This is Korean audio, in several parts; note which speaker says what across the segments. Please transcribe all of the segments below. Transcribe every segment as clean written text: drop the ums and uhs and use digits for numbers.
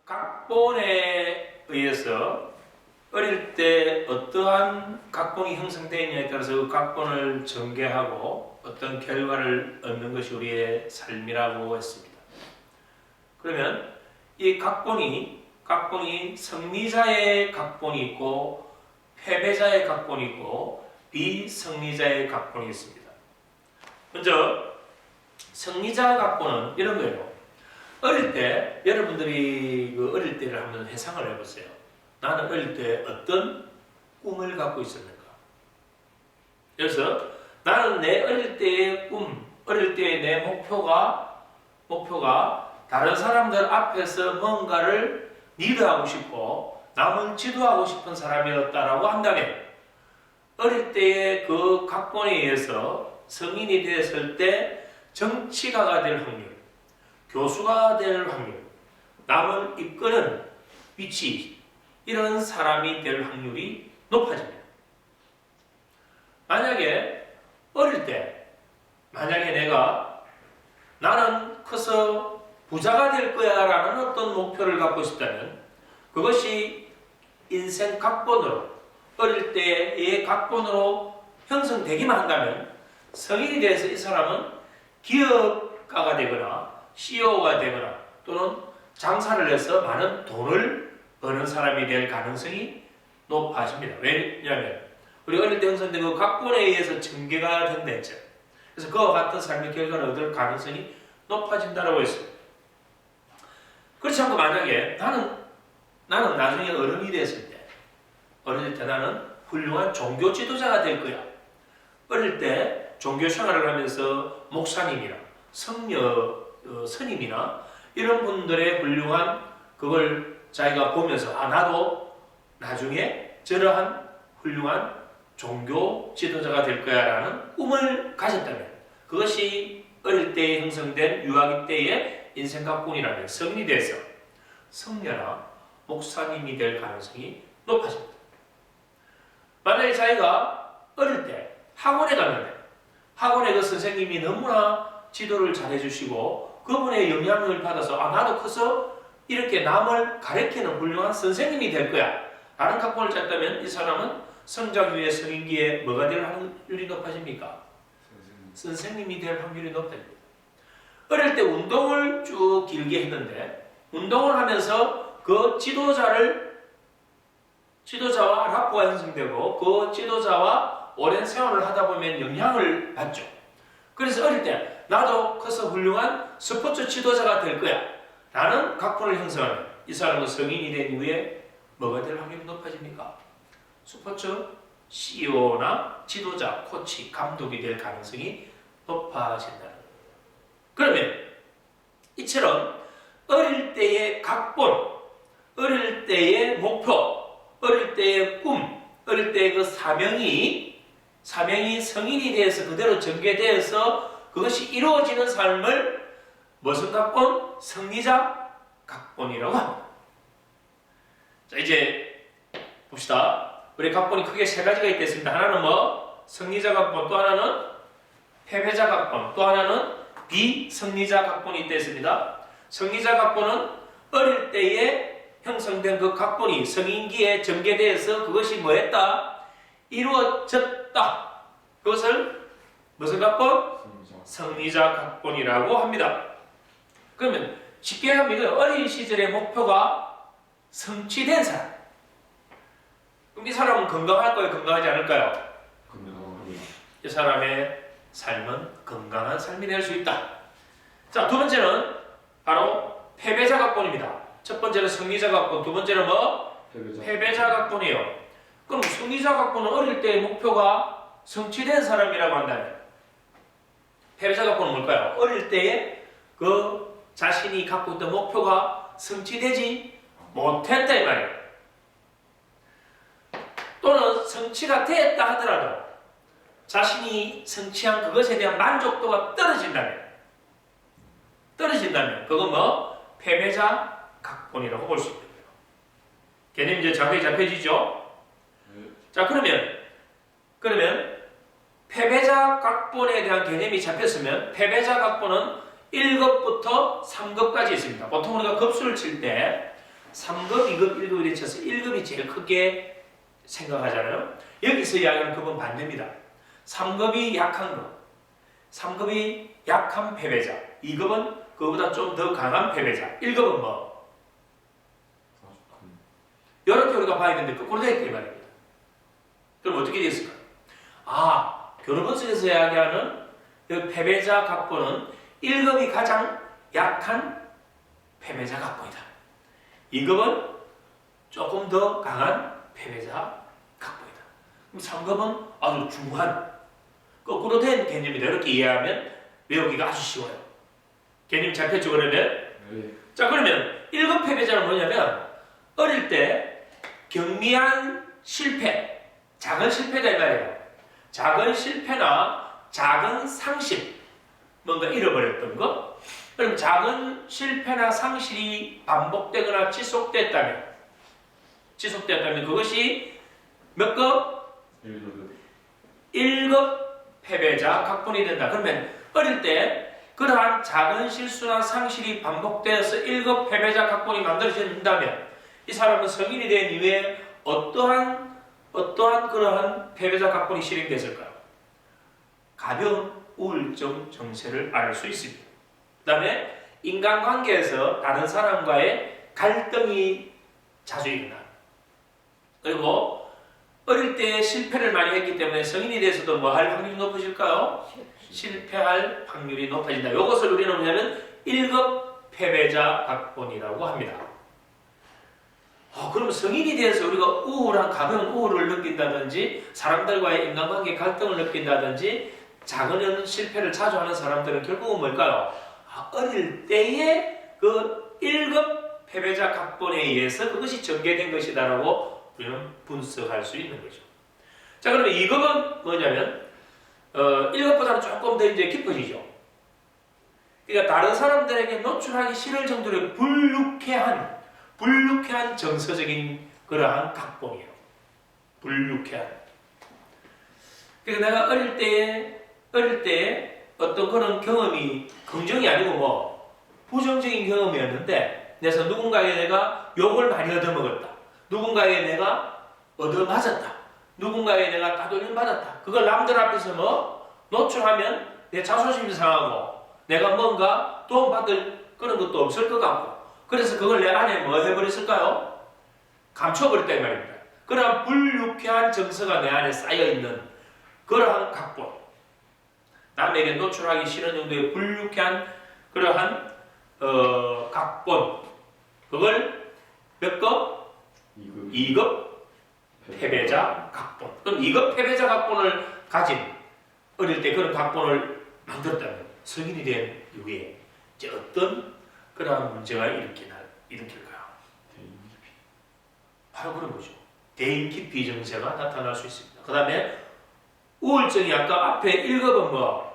Speaker 1: 각본에 의해서 어릴 때 어떠한 각본이 형성되느냐에 따라서 그 각본을 전개하고 어떤 결과를 얻는 것이 우리의 삶이라고 했습니다. 그러면 이 각본이 승리자의 각본이 있고 패배자의 각본이 있고 비승리자의 각본이 있습니다. 먼저 승리자 각본은 이런 거예요. 어릴 때 여러분들이 어릴 때를 한번 회상을 해보세요. 나는 어릴 때 어떤 꿈을 갖고 있었는가? 그래서 나는 내 어릴 때의 꿈, 어릴 때의 내 목표가 다른 사람들 앞에서 뭔가를 리드하고 싶고 남을 지도하고 싶은 사람이었다라고 한다면 어릴 때의 그 각본에 의해서 성인이 되었을 때 정치가가 될 확률, 교수가 될 확률, 남을 이끄는 위치, 이런 사람이 될 확률이 높아집니다. 만약에 어릴 때 나는 커서 부자가 될 거야 라는 어떤 목표를 갖고 있었다면 그것이 인생 각본으로, 어릴 때의 각본으로 형성되기만 한다면 성인이 돼서 이 사람은 기업가가 되거나 CEO가 되거나 또는 장사를 해서 많은 돈을 버는 사람이 될 가능성이 높아집니다. 왜냐하면 우리 어릴 때 형성된 그 각본에 의해서 전개가 된다 했죠. 그래서 그와 같은 삶의 결과를 얻을 가능성이 높아진다고 했어요. 그렇지 않고 만약에 나는 나중에 어른이 됐을 때 나는 훌륭한 종교 지도자가 될 거야. 어릴 때 종교 생활을 하면서 목사님이나 스님이나 이런 분들의 훌륭한 그걸 자기가 보면서 나도 나중에 저러한 훌륭한 종교 지도자가 될 거야 라는 꿈을 가졌다면 그것이 어릴 때 형성된 유아기 때의 인생 각본이라면 성인이 돼서 성녀나 목사님이 될 가능성이 높아집니다. 만약에 자기가 어릴 때 학원에 갔는데 학원에 그 선생님이 너무나 지도를 잘해주시고 그분의 영향을 받아서 나도 커서 이렇게 남을 가르치는 훌륭한 선생님이 될 거야 라는 각본을 짰다면 이 사람은 성장 후에 성인기에 뭐가 될 확률이 높아집니까? 선생님이 될 확률이 높아집니다. 어릴 때 운동을 쭉 길게 했는데 운동을 하면서 그 지도자와 라포가 형성되고 그 지도자와 오랜 생활을 하다 보면 영향을 받죠. 그래서 어릴 때 나도 커서 훌륭한 스포츠 지도자가 될 거야 라는 각본을 형성하면 이 사람은 성인이 된 이후에 뭐가 될 확률이 높아집니까? 스포츠 CEO나 지도자, 코치, 감독이 될 가능성이 높아진다는 거예요. 그러면 이처럼 어릴 때의 각본, 어릴 때의 목표, 어릴 때의 꿈, 어릴 때의 그 사명이 성인이 되어서 그대로 전개되어서 그것이 이루어지는 삶을 무슨 각본? 승리자 각본이라고 합니다. 자, 이제 봅시다. 우리 각본이 크게 세 가지가 있겠습니다. 하나는 승리자 각본, 또 하나는 패배자 각본, 또 하나는 비승리자 각본이 있겠습니다. 승리자 각본은 어릴 때에 형성된 그 각본이 성인기에 전개되어서 그것이 뭐했다? 이루어졌다. 그것을 무슨 각본? 승리자 각본이라고 합니다. 그러면 쉽게 하면 이거 어린 시절의 목표가 성취된 사람. 그럼 이 사람은 건강할 거예요? 건강하지 않을까요?
Speaker 2: 건강합니다.
Speaker 1: 이 사람의 삶은 건강한 삶이 될 수 있다. 자, 두 번째는 바로 패배자 각본입니다. 첫 번째는 승리자 각본, 두 번째는 패배자 각본이에요. 그럼 승리자 각본은 어릴 때의 목표가 성취된 사람이라고 한다면 패배자 각본은 뭘까요? 어릴 때에 그 자신이 갖고 있던 목표가 성취되지 못했다 이 말이에요. 또는 성취가 됐다 하더라도 자신이 성취한 그것에 대한 만족도가 떨어진다면 그건 패배자 각본이라고 볼 수 있는 거예요. 개념이 이제 자세히 잡혀지죠? 자, 그러면 패배자 각본에 대한 개념이 잡혔으면 패배자 각본은 1급부터 3급까지 있습니다. 보통 우리가 급수를 칠 때 3급, 2급, 1급 이렇게 쳐서 1급이 제일 크게 생각하잖아요. 여기서 이야기하는 급은 반대입니다. 3급이 약한 급, 3급이 약한 패배자, 2급은 그보다 좀 더 강한 패배자, 1급은 뭐? 이렇게 우리가 봐야 되는데 거꾸로 되어 있단 말입니다. 그럼 어떻게 되었을까요? 교르번석에서 이야기하는 그 패배자 각본은 1급이 가장 약한 패배자 각본이다. 2급은 조금 더 강한 패배자 각본이다. 그럼 3급은 아주 중한 거꾸로 된 개념이다. 이렇게 이해하면 외우기가 아주 쉬워요. 개념 잡혔죠 그러면?
Speaker 2: 네.
Speaker 1: 자 그러면 1급 패배자는 뭐냐면 어릴 때 경미한 실패, 작은 실패다 이 말이에요. 작은 실패나 작은 상실, 뭔가 잃어버렸던 거. 그럼 작은 실패나 상실이 반복되거나 지속됐다면 그것이 몇 급? 1급 패배자 각본이 된다. 그러면 어릴 때 그러한 작은 실수나 상실이 반복되어서 1급 패배자 각본이 만들어진다면 이 사람은 성인이 된 이후에 어떠한 그러한 패배자 각본이 실행됐을까요? 가벼운 우울증 증세를 알 수 있습니다. 그 다음에 인간관계에서 다른 사람과의 갈등이 자주 일어나. 그리고 어릴 때 실패를 많이 했기 때문에 성인이 돼서도 뭐 할 확률이 높아질까요? 실패할 확률이 높아진다. 이것을 우리는 뭐냐면 1급 패배자 각본이라고 합니다. 그럼 성인이 돼서 우리가 가벼운 우울을 느낀다든지 사람들과의 인간관계 갈등을 느낀다든지 작은 실패를 자주 하는 사람들은 결국은 뭘까요? 어릴 때의 그 1급 패배자 각본에 의해서 그것이 전개된 것이다라고 우리는 분석할 수 있는 거죠. 자, 그러면 2급은 뭐냐면 1급보다는 조금 더 이제 깊어지죠. 그러니까 다른 사람들에게 노출하기 싫을 정도로 불쾌한 정서적인 그러한 각본이에요. 불쾌한. 그러니까 내가 어릴 때 어떤 그런 경험이 긍정이 아니고 뭐 부정적인 경험이었는데 그래서 누군가에게 내가 욕을 많이 얻어먹었다. 누군가에게 내가 얻어맞았다. 누군가에게 내가 따돌림 받았다. 그걸 남들 앞에서 뭐 노출하면 내 자존심이 상하고 내가 뭔가 도움받을 그런 것도 없을 것 같고 그래서 그걸 내 안에 뭐 해버렸을까요? 감춰버렸단 말입니다. 그러한 불유쾌한 정서가 내 안에 쌓여있는 그러한 각본, 남에게 노출하기 싫은 정도의 불유쾌한 그러한 각본, 그걸 몇 급? 2급 패배자 각본. 그럼 2급 패배자 각본을 가진 어릴 때 그런 각본을 만들었다면 성인이 된 이후에 이제 어떤 그러한 문제가 일으킬까요? 바로 그런 거죠. 대인 기피 증세가 나타날 수 있습니다. 그 다음에 우울증이 아까 앞에 1급은 뭐?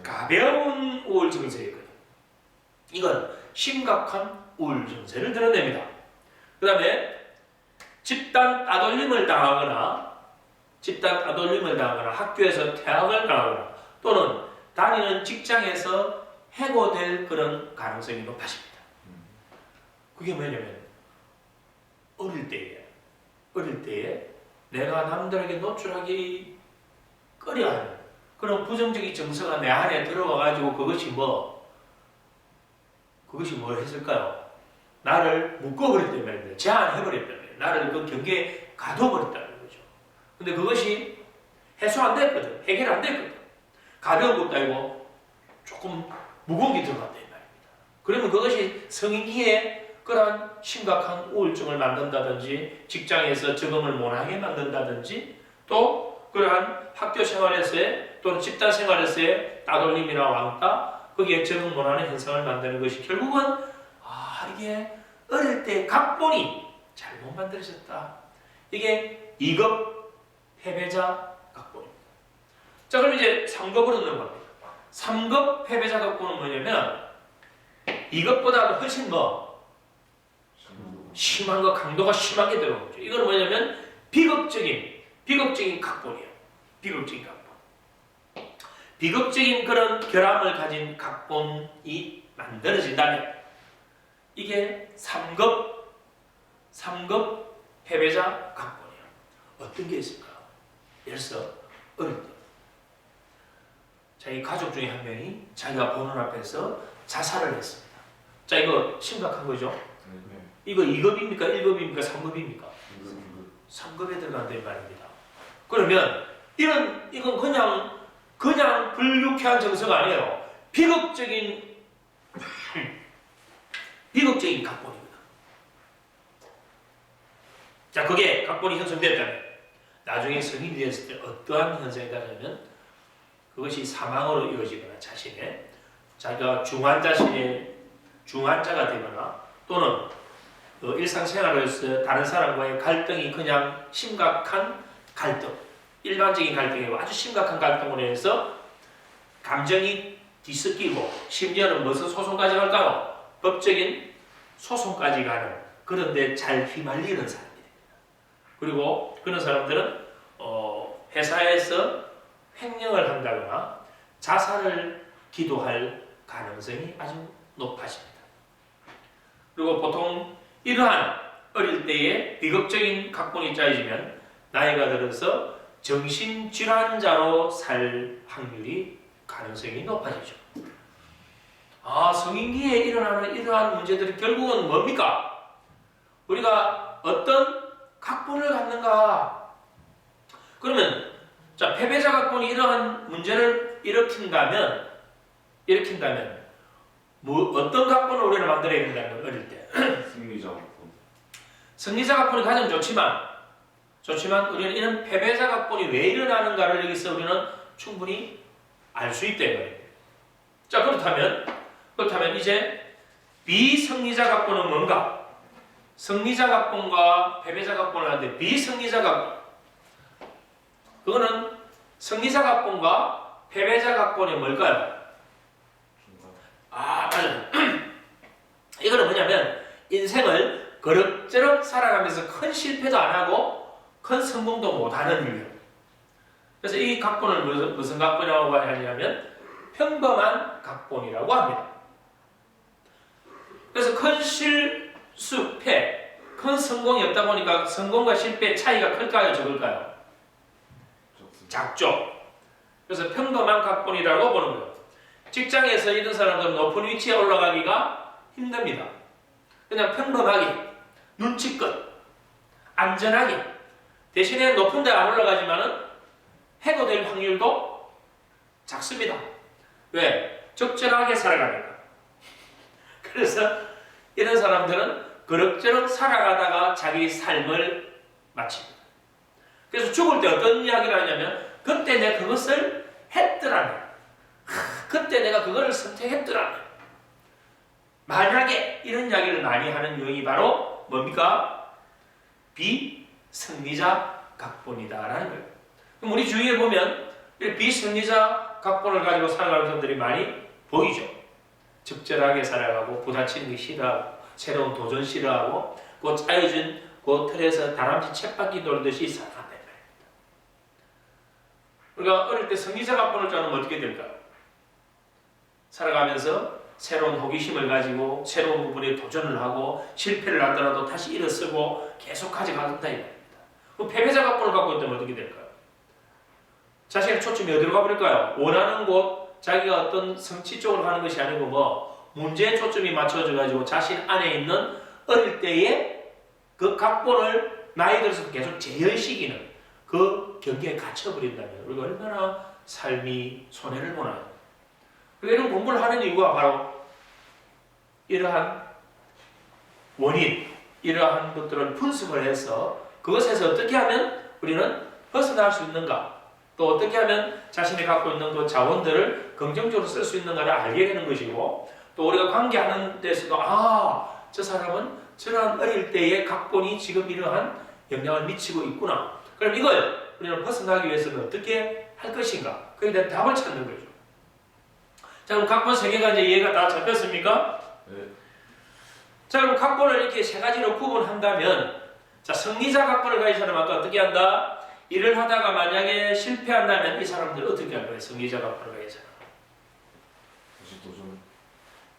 Speaker 1: 가벼운 우울 증세이거든요. 이건 심각한 우울 증세를 드러냅니다. 그 다음에 집단 따돌림을 당하거나 학교에서 퇴학을 당하거나 또는 다니는 직장에서 해고될 그런 가능성이 높아집니다. 그게 뭐냐면 어릴 때에 내가 남들에게 노출하기 꺼려하는 그런 부정적인 정서가 내 안에 들어와가지고 그것이 뭐 했을까요? 나를 묶어버렸단 말입니다. 제한해버렸단 말이에요. 나를 그 경계에 가둬버렸다는 거죠. 근데 그것이 해소 안 됐거든. 해결 안 됐거든. 가벼운 것도 아니고 조금 무거운 게 들어갔다 이 말입니다. 그러면 그것이 성인기에 그런 심각한 우울증을 만든다든지 직장에서 적응을 못하게 만든다든지 또 그러한 학교 생활에서의 또는 집단 생활에서의 따돌림이나 왕따 거기에 적응 못하는 현상을 만드는 것이 결국은 이게 어릴 때 각본이 잘못 만들어졌다. 이게 2급 패배자 각본입니다. 자 그럼 이제 3급으로 넘어갑니다. 3급 패배자 각본은 뭐냐면 이것보다도 훨씬 심한 거, 강도가 심하게 들어간 거죠. 이건 뭐냐면 비극적인 각본이에요. 비극적인 각본. 비극적인 그런 결함을 가진 각본이 만들어진다면 이게 3급 3급 패배자 각본이에요. 어떤 게 있을까요? 예를 들어서 어릴 때 자기 가족 중에 한 명이 자기가 보는 앞에서 자살을 했습니다. 자, 이거 심각한 거죠? 이거 2급입니까? 1급입니까? 3급입니까? 3급에 들어간다는 말입니다. 그러면 이건 그냥 불유쾌한 정서가 아니에요. 비극적인 각본입니다. 자, 그게 각본이 형성되었다면 나중에 성인이 되었을 때 어떠한 현상이 가냐면 그것이 사망으로 이어지거나 자기가 중환자가 되거나 또는 일상생활에서 다른 사람과의 갈등이 그냥 심각한 갈등, 일반적인 갈등이고 아주 심각한 갈등으로 해서 감정이 뒤섞이고 심지어는 무슨 소송까지 갈까요? 법적인 소송까지 가는 그런데 잘 휘말리는 사람이 됩니다. 그리고 그런 사람들은 회사에서 횡령을 한다거나 자살을 기도할 가능성이 아주 높아집니다. 그리고 보통 이러한 어릴 때의 비극적인 각본이 짜여지면 나이가 들어서 정신질환자로 살 확률이 가능성이 높아지죠. 성인기에 일어나는 이러한 문제들이 결국은 뭡니까? 우리가 어떤 각본을 갖는가? 그러면 자, 패배자 각본이 이러한 문제를 일으킨다면 어떤 각본을 우리는 만들어야 된다는 어릴 때? 승리자 각본이 가장 좋지만 우리는 이런 패배자 각본이 왜 일어나는가를 여기서 우리는 충분히 알 수 있다 이거예요. 자, 그렇다면 이제 비승리자 각본은 뭔가? 승리자 각본과 패배자 각본을 하는데 비승리자 각본 그거는 승리자 각본과 패배자 각본이 뭘까요? 맞아요. 이거는 뭐냐면 인생을 그럭저럭 살아가면서 큰 실패도 안 하고 큰 성공도 못 하는 이유. 그래서 이 각본을 무슨 각본이라고 하냐면 평범한 각본이라고 합니다. 그래서 큰 실수패, 큰 성공이 없다 보니까 성공과 실패의 차이가 클까요? 적을까요? 작죠. 그래서 평범한 각본이라고 보는 거예요. 직장에서 이런 사람들은 높은 위치에 올라가기가 힘듭니다. 그냥 평범하게, 눈치껏, 안전하게, 대신에 높은 데 안 올라가지만은 해고될 확률도 작습니다. 왜? 적절하게 살아가니까. 그래서 이런 사람들은 그럭저럭 살아가다가 자기 삶을 마칩니다. 그래서 죽을 때 어떤 이야기를 하냐면 그때 내가 그것을 했더라면 그때 내가 그걸 선택했더라면 만약에 이런 이야기를 많이 하는 요인이 바로 뭡니까? 비승리자 각본이다라는 거예요. 그럼 우리 주위에 보면 비승리자 각본을 가지고 살아가는 사람들이 많이 보이죠. 적절하게 살아가고 부딪히는 게 싫어하고 새로운 도전 싫어하고 그 짜여진 그 틀에서 다람쥐 쳇바퀴 돌듯이 살아간다. 우리가 어릴 때 승리자 각본을 짜면 어떻게 될까요? 살아가면서 새로운 호기심을 가지고 새로운 부분에 도전을 하고 실패를 하더라도 다시 일어서고 계속 가져간다 이 말입니다. 그럼 패배자 각본을 갖고 있다면 어떻게 될까요? 자신의 초점이 어디로 가버릴까요? 원하는 곳, 자기가 어떤 성취 쪽으로 가는 것이 아니고 문제에 초점이 맞춰져 가지고 자신 안에 있는 어릴 때의 그 각본을 나이 들어서 계속 재현시키는 그 경계에 갇혀버린다면 우리가 얼마나 삶이 손해를 보나요? 이런 공부를 하는 이유가 바로 이러한 원인, 이러한 것들을 분석을 해서 그것에서 어떻게 하면 우리는 벗어날 수 있는가, 또 어떻게 하면 자신이 갖고 있는 그 자원들을 긍정적으로 쓸 수 있는가를 알게 되는 것이고, 또 우리가 관계하는 데서도 저 사람은 저런 어릴 때의 각본이 지금 이러한 영향을 미치고 있구나. 그럼 이걸 우리는 벗어나기 위해서는 어떻게 할 것인가? 거기에 대한 답을 찾는 거죠. 자, 그럼 각본 3개가 이제 이해가 다 잡혔습니까?
Speaker 2: 네.
Speaker 1: 자, 그럼 각본을 이렇게 3가지로 구분한다면, 자, 승리자 각본을 가진 사람은 아까 어떻게 한다? 일을 하다가 만약에 실패한다면 이 사람들 어떻게 할 거예요? 승리자 각본을 가진 사람.
Speaker 2: 다시 도전.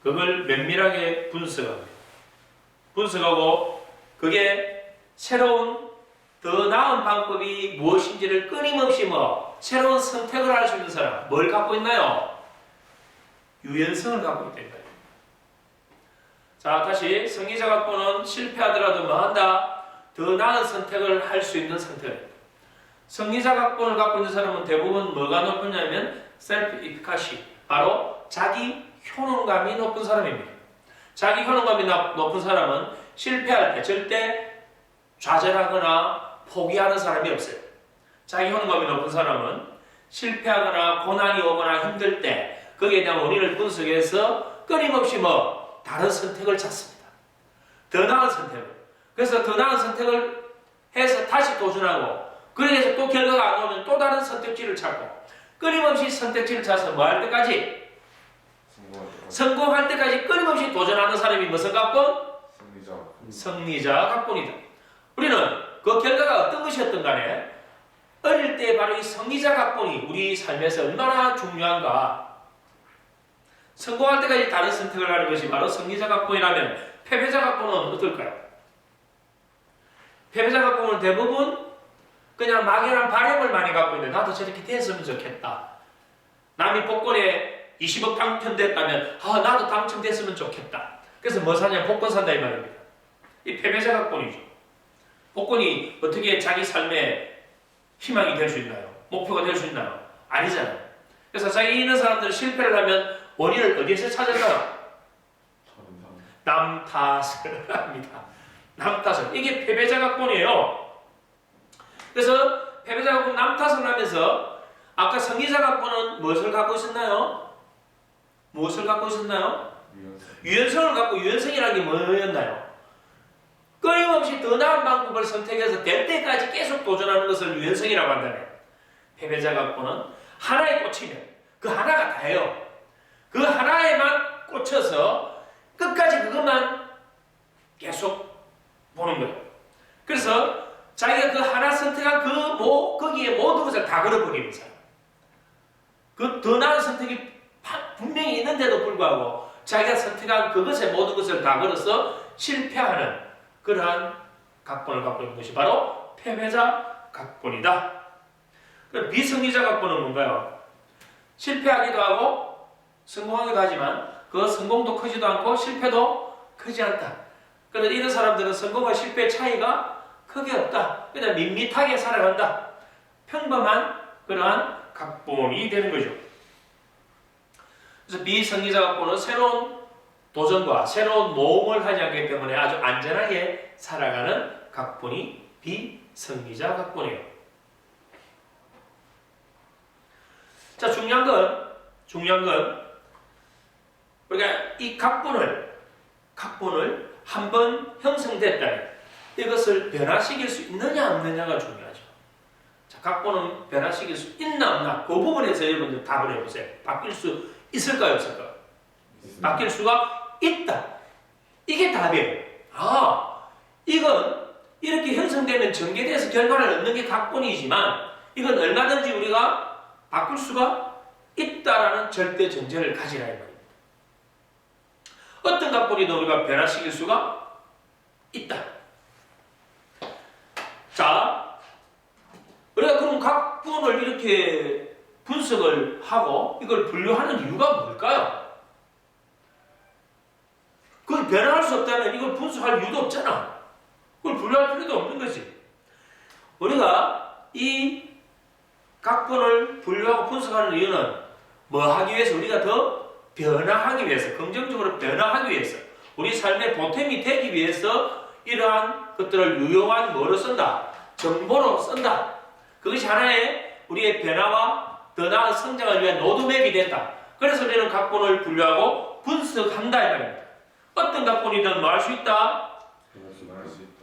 Speaker 1: 그걸 면밀하게 분석합니다. 분석하고 그게 새로운 더 나은 방법이 무엇인지를 끊임없이 새로운 선택을 할 수 있는 사람, 뭘 갖고 있나요? 유연성을 갖고 있다. 자, 다시 성리자 갖고는 실패하더라도 뭐한다? 더 나은 선택을 할 수 있는 선택. 성리자 갖고를 갖고 있는 사람은 대부분 뭐가 높으냐면 셀프 이피카시, 바로 자기 효능감이 높은 사람입니다. 자기 효능감이 높은 사람은 실패할 때 절대 좌절하거나 포기하는 사람이 없어요. 자기 효능감이 높은 사람은 실패하거나 고난이 오거나 힘들 때 거기에 대한 원인을 분석해서 끊임없이 다른 선택을 찾습니다. 더 나은 선택을. 그래서 더 나은 선택을 해서 다시 도전하고, 그래서 또 결과가 안 오면 또 다른 선택지를 찾고, 끊임없이 선택지를 찾아서 뭐 할 때까지? 성공할 때까지 끊임없이 도전하는 사람이 무슨 각본? 성리자 각본이다. 우리는 그 결과가 어떤 것이었든 간에 어릴 때 바로 이 성리자 각본이 우리 삶에서 얼마나 중요한가. 성공할 때까지 다른 선택을 하는 것이 바로 성리자 각본이라면 패배자 각본은 어떨까요? 패배자 각본은 대부분 그냥 막연한 바램을 많이 갖고 있는데, 나도 저렇게 됐으면 좋겠다. 남이 복권에 20억 당첨됐다면 나도 당첨됐으면 좋겠다. 그래서 뭐 사냐? 복권 산다 이 말입니다. 이 패배자 각본이죠. 복권이 어떻게 자기 삶의 희망이 될 수 있나요? 목표가 될 수 있나요? 아니잖아요. 그래서 자기 있는 사람들은 실패를 하면 원인을 어디에서 찾을까요? 남 탓을 합니다. 남 탓을. 이게 패배자 각본이에요. 그래서 패배자 각본 남 탓을 하면서 아까 성리자 각본은 무엇을 갖고 있었나요? 무엇을 갖고 있었나요? 유연성을 갖고, 유연성이라는 게 뭐였나요? 끊임없이 더 나은 방법을 선택해서 될 때까지 계속 도전하는 것을 유연성이라고 한다네. 패배자 각본은 하나에 꽂히면 그 하나가 다예요. 그 하나에만 꽂혀서 끝까지 그것만 계속 보는 거예요. 그래서 자기가 그 하나 선택한 거기에 모든 것을 다 걸어버리는 사람. 그 더 나은 선택이 분명히 있는데도 불구하고 자기가 선택한 그것의 모든 것을 다 걸어서 실패하는 그러한 각본을 갖고 있는 것이 바로 패배자 각본이다. 비성리자 각본은 뭔가요? 실패하기도 하고 성공하기도 하지만 그 성공도 크지도 않고 실패도 크지 않다. 그런데 이런 사람들은 성공과 실패의 차이가 크게 없다. 그냥 밋밋하게 살아간다. 평범한 그러한 각본이 되는 거죠. 그래서 비성리자 각본은 새로운 도전과 새로운 모험을 하지 않기 때문에 아주 안전하게 살아가는 각본이 비성리자 각본이에요. 자, 중요한 건 우리가 이 각본을 한번 형성됐다면 이것을 변화시킬 수 있느냐 없느냐가 중요하죠. 자, 각본은 변화시킬 수 있나 없나, 그 부분에서 여러분들 답을 해보세요. 바뀔 수 있을까요 없을까요? 바뀔 수가 있다. 이게 답이에요. 이건 이렇게 형성되면 전개돼서 결과를 얻는 게 각본이지만 이건 얼마든지 우리가 바꿀 수가 있다라는 절대 전제를 가지라 이 말입니다. 어떤 각본이든 우리가 변화시킬 수가 있다. 자, 우리가 그럼 각본을 이렇게 분석을 하고 이걸 분류하는 이유가 뭘까요? 그걸 변화할 수 없다면 이걸 분석할 이유도 없잖아. 그걸 분류할 필요도 없는 거지. 우리가 이 각본을 분류하고 분석하는 이유는 뭐 하기 위해서? 우리가 더 변화하기 위해서, 긍정적으로 변화하기 위해서, 우리 삶의 보탬이 되기 위해서 이러한 것들을 유용한 뭐로 쓴다? 정보로 쓴다. 그것이 하나의 우리의 변화와 더 나은 성장을 위한 로드맵이 된다. 그래서 우리는 각본을 분류하고 분석한다 이 말입니다. 어떤 각본이든 뭐 할 수 있다?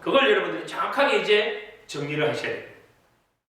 Speaker 1: 그걸 여러분들이 정확하게 이제 정리를 하셔야 됩니다.